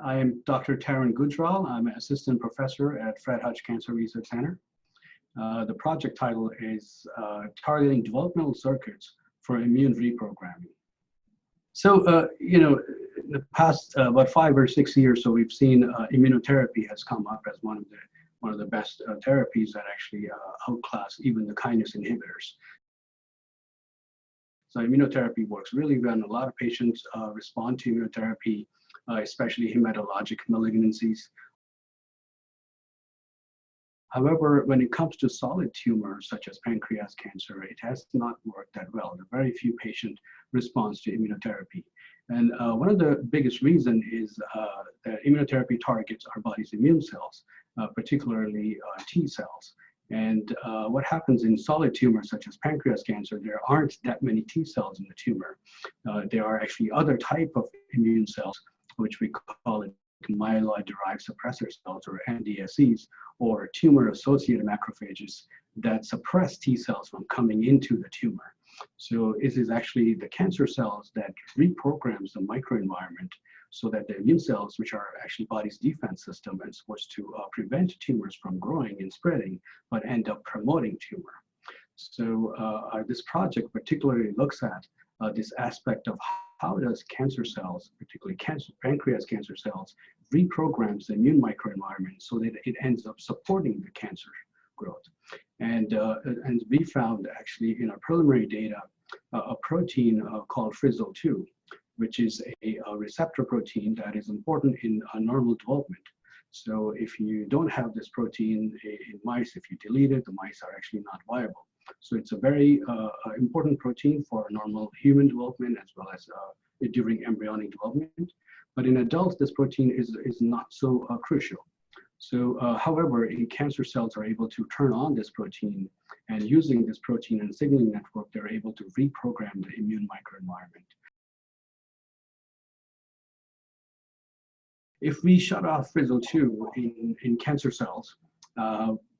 I am Dr. Taryn Gujaral. I'm an assistant professor at Fred Hutch Cancer Research Center. The project title is Targeting Developmental Circuits for Immune Reprogramming. So, in the past about 5 or 6 years, so we've seen immunotherapy has come up as one of the best therapies that actually outclass even the kinase inhibitors. So immunotherapy works really well, and a lot of patients respond to immunotherapy, especially hematologic malignancies. However, when it comes to solid tumors such as pancreas cancer, it has not worked that well. There are very few patients respond to immunotherapy. And one of the biggest reasons is that immunotherapy targets our body's immune cells, particularly T cells. And what happens in solid tumors such as pancreas cancer, there aren't that many T cells in the tumor. There are actually other type of immune cells, which we call it myeloid-derived suppressor cells, or MDSCs, or tumor-associated macrophages that suppress T cells from coming into the tumor. So it is actually the cancer cells that reprograms the microenvironment so that the immune cells, which are actually body's defense system and supposed to prevent tumors from growing and spreading, but end up promoting tumor. So this project particularly looks at this aspect of how does cancer cells, particularly pancreas cancer cells, reprograms the immune microenvironment so that it ends up supporting the cancer growth. And we found actually in our preliminary data a protein called Frizzle2, which is a receptor protein that is important in normal development. So if you don't have this protein in mice, if you delete it, the mice are actually not viable. So it's a very important protein for normal human development as well as during embryonic development. But in adults, this protein is not so crucial. So, however, cancer cells are able to turn on this protein, and using this protein and signaling network, they're able to reprogram the immune microenvironment. If we shut off Frizzle2 in cancer cells,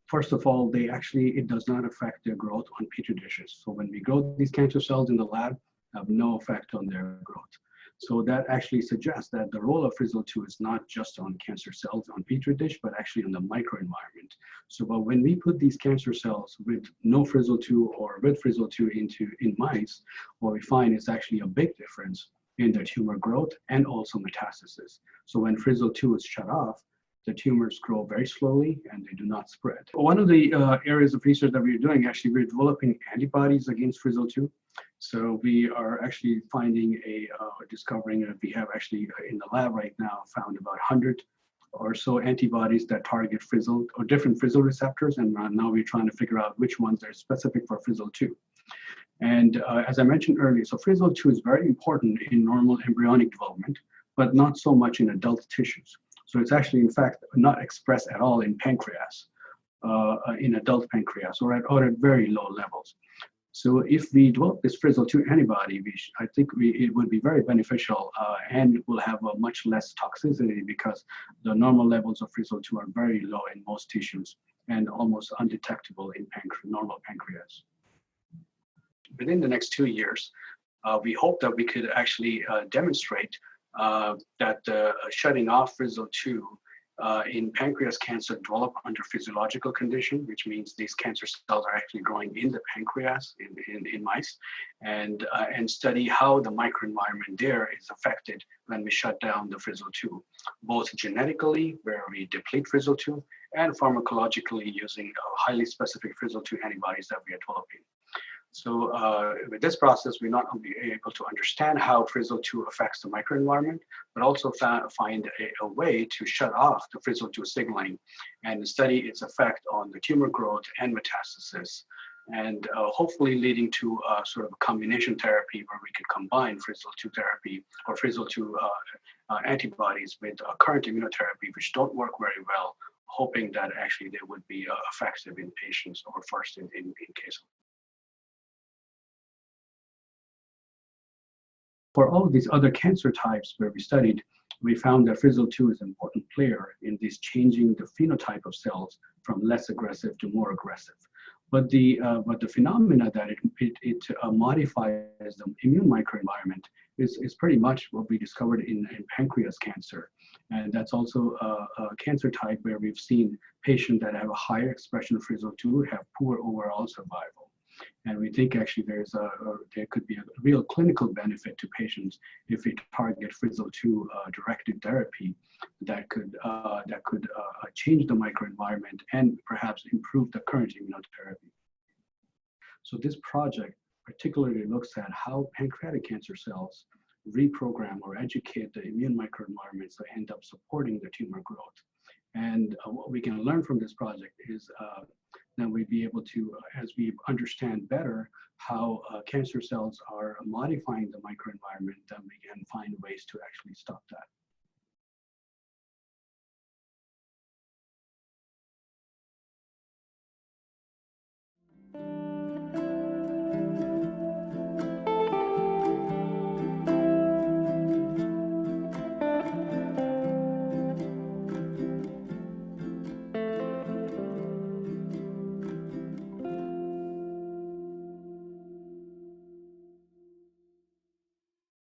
first of all, it does not affect their growth on petri dishes. So when we grow these cancer cells in the lab, have no effect on their growth. So that actually suggests that the role of Frizzle2 is not just on cancer cells on petri dish, but actually on the microenvironment. So but when we put these cancer cells with no Frizzle2 or with Frizzle2 in mice, what we find is actually a big difference in their tumor growth and also metastasis. So when Frizzle2 is shut off, the tumors grow very slowly and they do not spread. One of the areas of research that we're doing, actually, we're developing antibodies against Frizzle2. So we are actually finding discovering that we have actually in the lab right now found about 100 or so antibodies that target Frizzle or different Frizzle receptors. And now we're trying to figure out which ones are specific for Frizzle2. And as I mentioned earlier, so Frizzle2 is very important in normal embryonic development, but not so much in adult tissues. So it's actually, in fact, not expressed at all in pancreas, in adult pancreas, or at very low levels. So if we develop this Frizzle2 antibody, I think it would be very beneficial and will have a much less toxicity because the normal levels of Frizzle2 are very low in most tissues and almost undetectable in normal pancreas. Within the next 2 years, we hope that we could actually demonstrate that shutting off Frizzle2 in pancreas cancer develop under physiological condition, which means these cancer cells are actually growing in the pancreas in mice, and study how the microenvironment there is affected when we shut down the Frizzle2, both genetically, where we deplete Frizzle2, and pharmacologically using highly specific Frizzle2 antibodies that we are developing. So with this process, we're not only able to understand how Frizzle2 affects the microenvironment, but also find a way to shut off the Frizzle2 signaling and study its effect on the tumor growth and metastasis, and hopefully leading to sort of a combination therapy where we could combine Frizzle2 therapy or Frizzle2 antibodies with current immunotherapy, which don't work very well, hoping that actually they would be effective in patients or first in case of. For all of these other cancer types where we studied, we found that Frizzle2 is an important player in this changing the phenotype of cells from less aggressive to more aggressive. But the phenomena that it modifies the immune microenvironment is pretty much what we discovered in pancreas cancer. And that's also a cancer type where we've seen patients that have a higher expression of Frizzle2 have poor overall survival. And we think actually there could be a real clinical benefit to patients if we target Frizzle2 directed therapy that could change the microenvironment and perhaps improve the current immunotherapy. So this project particularly looks at how pancreatic cancer cells reprogram or educate the immune microenvironment so end up supporting the tumor growth. And what we can learn from this project is that we'd be able to, as we understand better how cancer cells are modifying the microenvironment, then we can find ways to actually stop that.